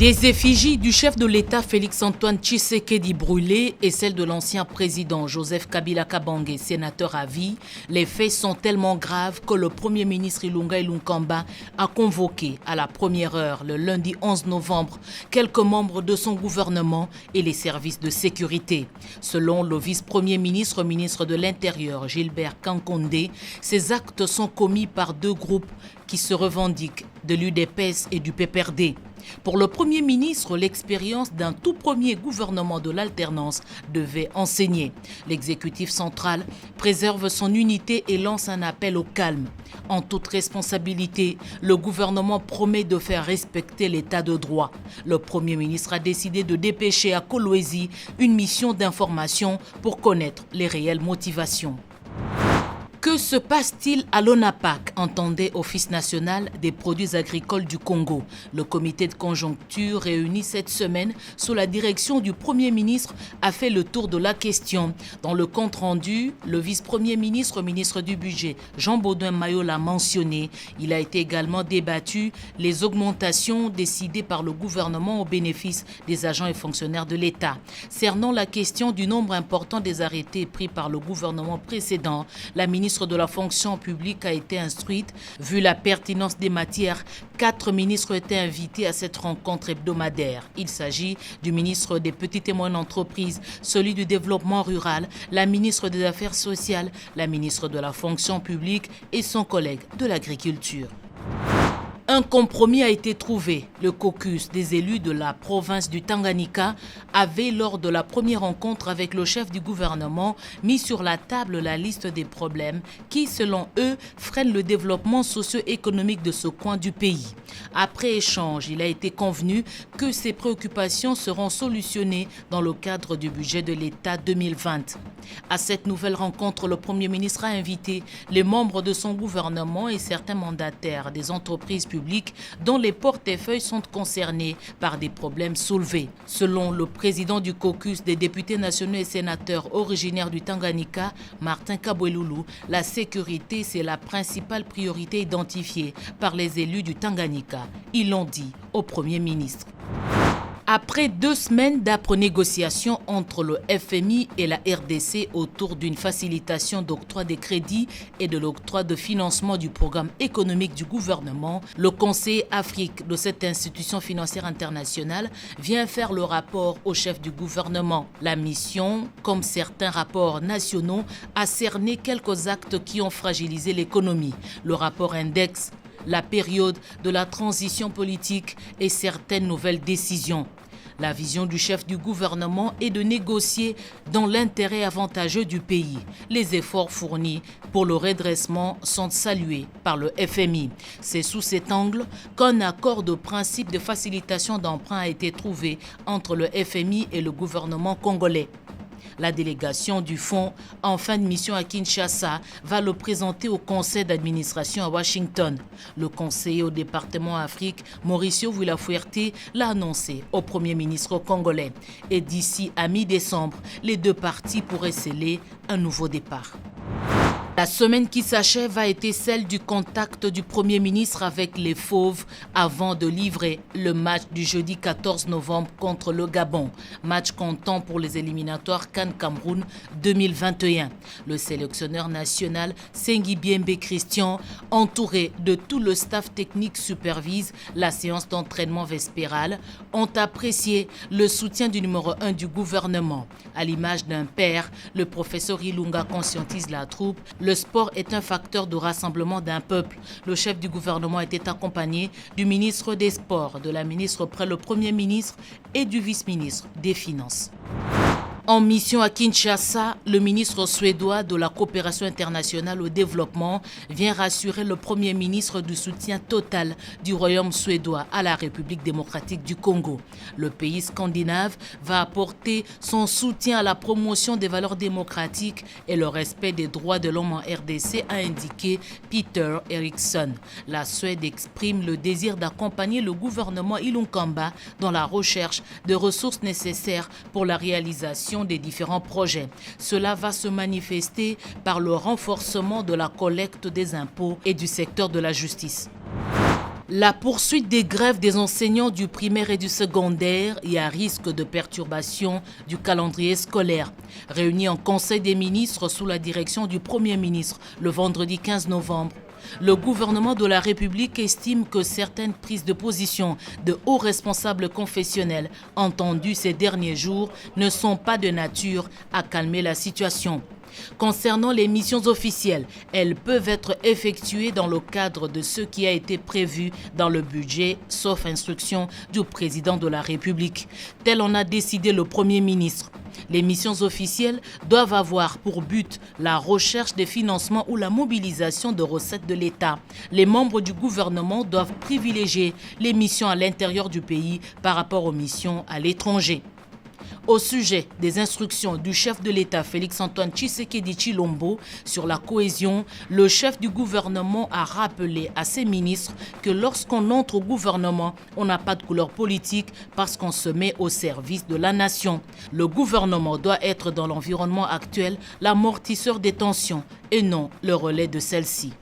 Des effigies du chef de l'État Félix-Antoine Tshisekedi brûlées et celles de l'ancien président Joseph Kabila Kabange, sénateur à vie, les faits sont tellement graves que le Premier ministre Ilunga Ilunkamba a convoqué à la première heure, le lundi 11 novembre, quelques membres de son gouvernement et les services de sécurité. Selon le vice-premier ministre, ministre de l'Intérieur Gilbert Kankonde, ces actes sont commis par deux groupes qui se revendiquent de l'UDPS et du PPRD. Pour le Premier ministre, l'expérience d'un tout premier gouvernement de l'alternance devait enseigner. L'exécutif central préserve son unité et lance un appel au calme. En toute responsabilité, le gouvernement promet de faire respecter l'état de droit. Le Premier ministre a décidé de dépêcher à Kolwezi une mission d'information pour connaître les réelles motivations. Que se passe-t-il à l'ONAPAC, entendait Office national des produits agricoles du Congo? Le comité de conjoncture réuni cette semaine sous la direction du Premier ministre a fait le tour de la question. Dans le compte rendu, le vice-premier ministre, ministre du budget, Jean Baudouin Mayo l'a mentionné. Il a été également débattu les augmentations décidées par le gouvernement au bénéfice des agents et fonctionnaires de l'État. Cernant la question du nombre important des arrêtés pris par le gouvernement précédent, la ministre de la fonction publique a été instruite. Vu la pertinence des matières, 4 ministres étaient invités à cette rencontre hebdomadaire. Il s'agit du ministre des Petites et Moyennes Entreprises, celui du Développement rural, la ministre des Affaires sociales, la ministre de la fonction publique et son collègue de l'Agriculture. Un compromis a été trouvé. Le caucus des élus de la province du Tanganyika avait, lors de la première rencontre avec le chef du gouvernement, mis sur la table la liste des problèmes qui, selon eux, freinent le développement socio-économique de ce coin du pays. Après échange, il a été convenu que ces préoccupations seront solutionnées dans le cadre du budget de l'État 2020. À cette nouvelle rencontre, le Premier ministre a invité les membres de son gouvernement et certains mandataires des entreprises publiques dont les portefeuilles sont concernés par des problèmes soulevés. Selon le président du caucus des députés nationaux et sénateurs originaires du Tanganyika, Martin Kabweloulou, la sécurité, c'est la principale priorité identifiée par les élus du Tanganyika. Ils l'ont dit au Premier ministre. Après 2 semaines d'âpres négociations entre le FMI et la RDC autour d'une facilitation d'octroi des crédits et de l'octroi de financement du programme économique du gouvernement, le Conseil Afrique de cette institution financière internationale vient faire le rapport au chef du gouvernement. La mission, comme certains rapports nationaux, a cerné quelques actes qui ont fragilisé l'économie. Le rapport indexe la période de la transition politique et certaines nouvelles décisions. La vision du chef du gouvernement est de négocier dans l'intérêt avantageux du pays. Les efforts fournis pour le redressement sont salués par le FMI. C'est sous cet angle qu'un accord de principe de facilitation d'emprunt a été trouvé entre le FMI et le gouvernement congolais. La délégation du fonds en fin de mission à Kinshasa va le présenter au conseil d'administration à Washington. Le conseiller au département Afrique, Mauricio Vuilafuerte, l'a annoncé au Premier ministre congolais. Et d'ici à mi-décembre, les deux parties pourraient sceller un nouveau départ. La semaine qui s'achève a été celle du contact du Premier ministre avec les Fauves avant de livrer le match du jeudi 14 novembre contre le Gabon. Match comptant pour les éliminatoires CAN Cameroun 2021. Le sélectionneur national Sengi Biembe Christian, entouré de tout le staff technique, supervise la séance d'entraînement vespérale, ont apprécié le soutien du numéro 1 du gouvernement. À l'image d'un père, le professeur Ilunga conscientise la troupe. Le sport est un facteur de rassemblement d'un peuple. Le chef du gouvernement était accompagné du ministre des Sports, de la ministre près le Premier ministre et du vice-ministre des Finances. En mission à Kinshasa, le ministre suédois de la coopération internationale au développement vient rassurer le Premier ministre du soutien total du Royaume suédois à la République démocratique du Congo. Le pays scandinave va apporter son soutien à la promotion des valeurs démocratiques et le respect des droits de l'homme en RDC, a indiqué Peter Eriksson. La Suède exprime le désir d'accompagner le gouvernement Ilunkamba dans la recherche de ressources nécessaires pour la réalisation des différents projets. Cela va se manifester par le renforcement de la collecte des impôts et du secteur de la justice. La poursuite des grèves des enseignants du primaire et du secondaire y a risque de perturbation du calendrier scolaire. Réunis en Conseil des ministres sous la direction du Premier ministre le vendredi 15 novembre, le gouvernement de la République estime que certaines prises de position de hauts responsables confessionnels entendues ces derniers jours ne sont pas de nature à calmer la situation. Concernant les missions officielles, elles peuvent être effectuées dans le cadre de ce qui a été prévu dans le budget, sauf instruction du président de la République. Tel en a décidé le Premier ministre. Les missions officielles doivent avoir pour but la recherche des financements ou la mobilisation de recettes de l'État. Les membres du gouvernement doivent privilégier les missions à l'intérieur du pays par rapport aux missions à l'étranger. Au sujet des instructions du chef de l'État Félix-Antoine Tshisekedi Tshilombo sur la cohésion, le chef du gouvernement a rappelé à ses ministres que lorsqu'on entre au gouvernement, on n'a pas de couleur politique parce qu'on se met au service de la nation. Le gouvernement doit être dans l'environnement actuel l'amortisseur des tensions et non le relais de celles-ci.